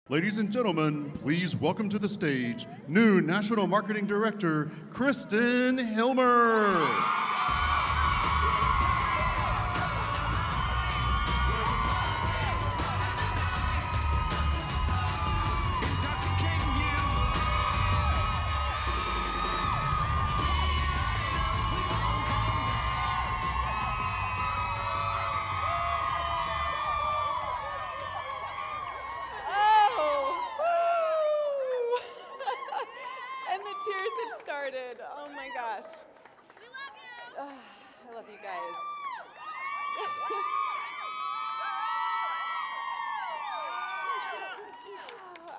Ladies and gentlemen, please welcome to the stage new National Marketing Director, Christen Hillmer. Oh my gosh. We love you. I love you guys.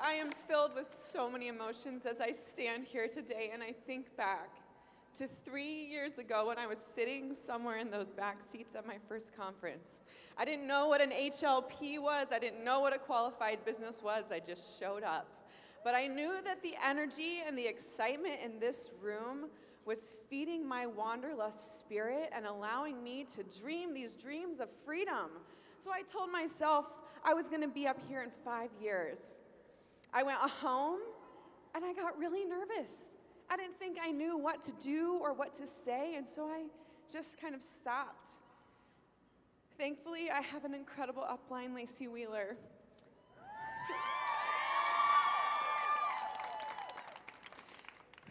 I am filled with so many emotions as I stand here today and I think back to 3 years ago when I was sitting somewhere in those back seats at my first conference. I didn't know what an HLP was. I didn't know what a qualified business was. I just showed up. But I knew that the energy and the excitement in this room was feeding my wanderlust spirit and allowing me to dream these dreams of freedom. So I told myself I was going to be up here in 5 years. I went home and I got really nervous. I didn't think I knew what to do or what to say, and so I just kind of stopped. Thankfully, I have an incredible upline, Lacey Wheeler.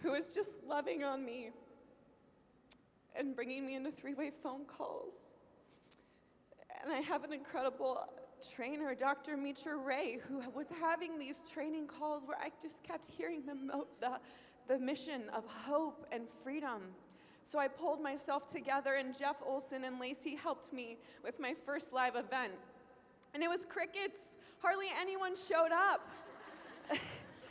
Who is just loving on me and bringing me into three-way phone calls. And I have an incredible trainer, Dr. Mitra Ray, who was having these training calls where I just kept hearing the mission of hope and freedom. So I pulled myself together, and Jeff Olson and Lacey helped me with my first live event. And it was crickets. Hardly anyone showed up.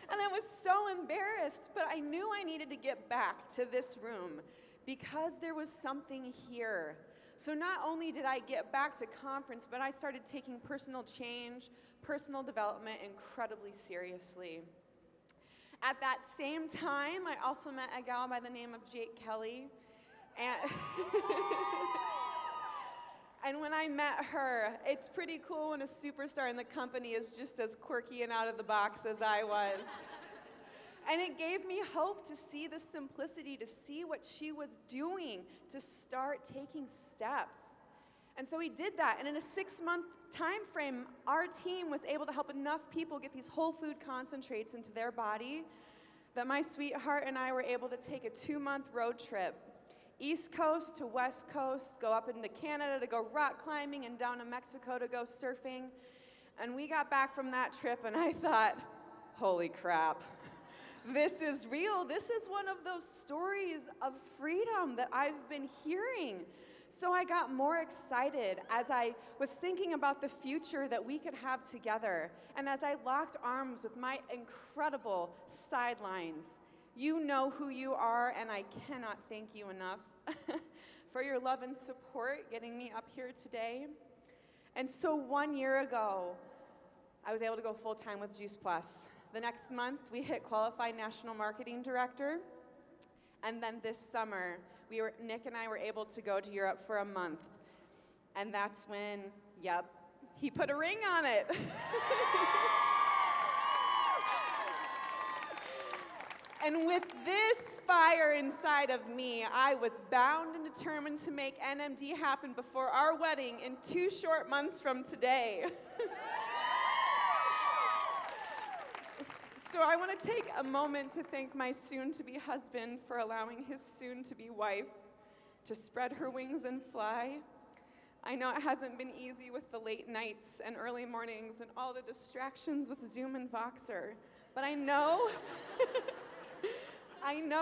And I was so embarrassed, but I knew I needed to get back to this room because there was something here. So not only did I get back to conference, but I started taking personal change, personal development incredibly seriously. At that same time, I also met a gal by the name of Jake Kelly. And when I met her, it's pretty cool when a superstar in the company is just as quirky and out of the box as I was. And it gave me hope to see the simplicity, to see what she was doing, to start taking steps. And so we did that, and in a 6-month time frame, our team was able to help enough people get these whole food concentrates into their body that my sweetheart and I were able to take a 2-month road trip. East Coast to West Coast, go up into Canada to go rock climbing and down to Mexico to go surfing. And we got back from that trip and I thought, holy crap, this is real. This is one of those stories of freedom that I've been hearing. So I got more excited as I was thinking about the future that we could have together. And as I locked arms with my incredible sidelines. You know who you are, and I cannot thank you enough for your love and support getting me up here today. And so 1 year ago, I was able to go full-time with Juice Plus. The next month, we hit Qualified National Marketing Director. And then this summer, Nick and I were able to go to Europe for a month. And that's when, yep, he put a ring on it. And with this fire inside of me, I was bound and determined to make NMD happen before our wedding in 2 short months from today. So I want to take a moment to thank my soon-to-be husband for allowing his soon-to-be wife to spread her wings and fly. I know it hasn't been easy with the late nights and early mornings and all the distractions with Zoom and Voxer, but I know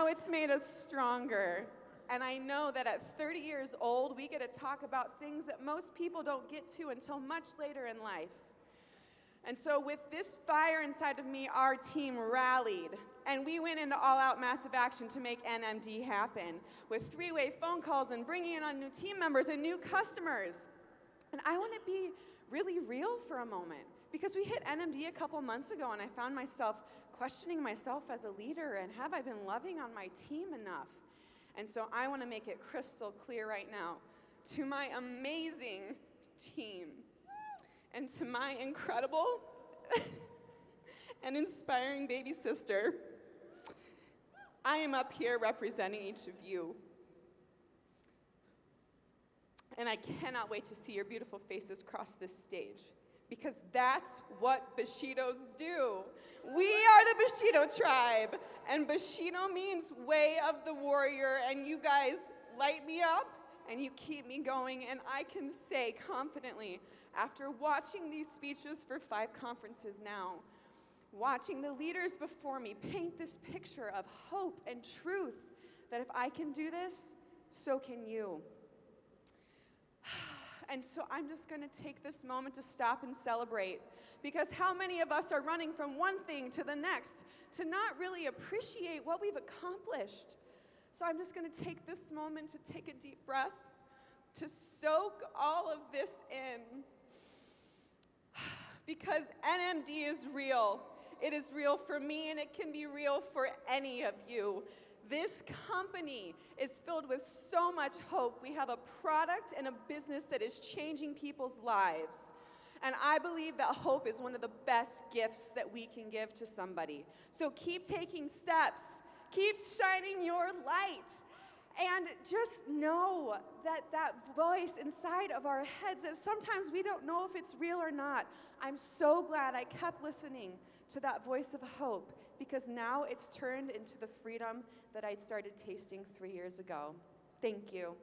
it's made us stronger, and I know that at 30 years old, we get to talk about things that most people don't get to until much later in life. And so with this fire inside of me, our team rallied, and we went into all-out massive action to make NMD happen, with 3-way phone calls and bringing in on new team members and new customers. And I want to be really real for a moment, because we hit NMD a couple months ago, and I found myself questioning myself as a leader, and have I been loving on my team enough? And so I want to make it crystal clear right now to my amazing team and to my incredible and inspiring baby sister, I am up here representing each of you. And I cannot wait to see your beautiful faces cross this stage, because that's what Bushidos do. We are the Bushido tribe, and Bushido means way of the warrior, and you guys light me up, and you keep me going, and I can say confidently, after watching these speeches for 5 conferences now, watching the leaders before me paint this picture of hope and truth, that if I can do this, so can you. And so I'm just going to take this moment to stop and celebrate, because how many of us are running from one thing to the next to not really appreciate what we've accomplished? So I'm just going to take this moment to take a deep breath, to soak all of this in, because NMD is real. It is real for me, and it can be real for any of you. This company is filled with so much hope. We have a product and a business that is changing people's lives. And I believe that hope is one of the best gifts that we can give to somebody. So keep taking steps. Keep shining your light. And just know that that voice inside of our heads, that sometimes we don't know if it's real or not. I'm so glad I kept listening to that voice of hope, because now it's turned into the freedom that I'd started tasting 3 years ago. Thank you.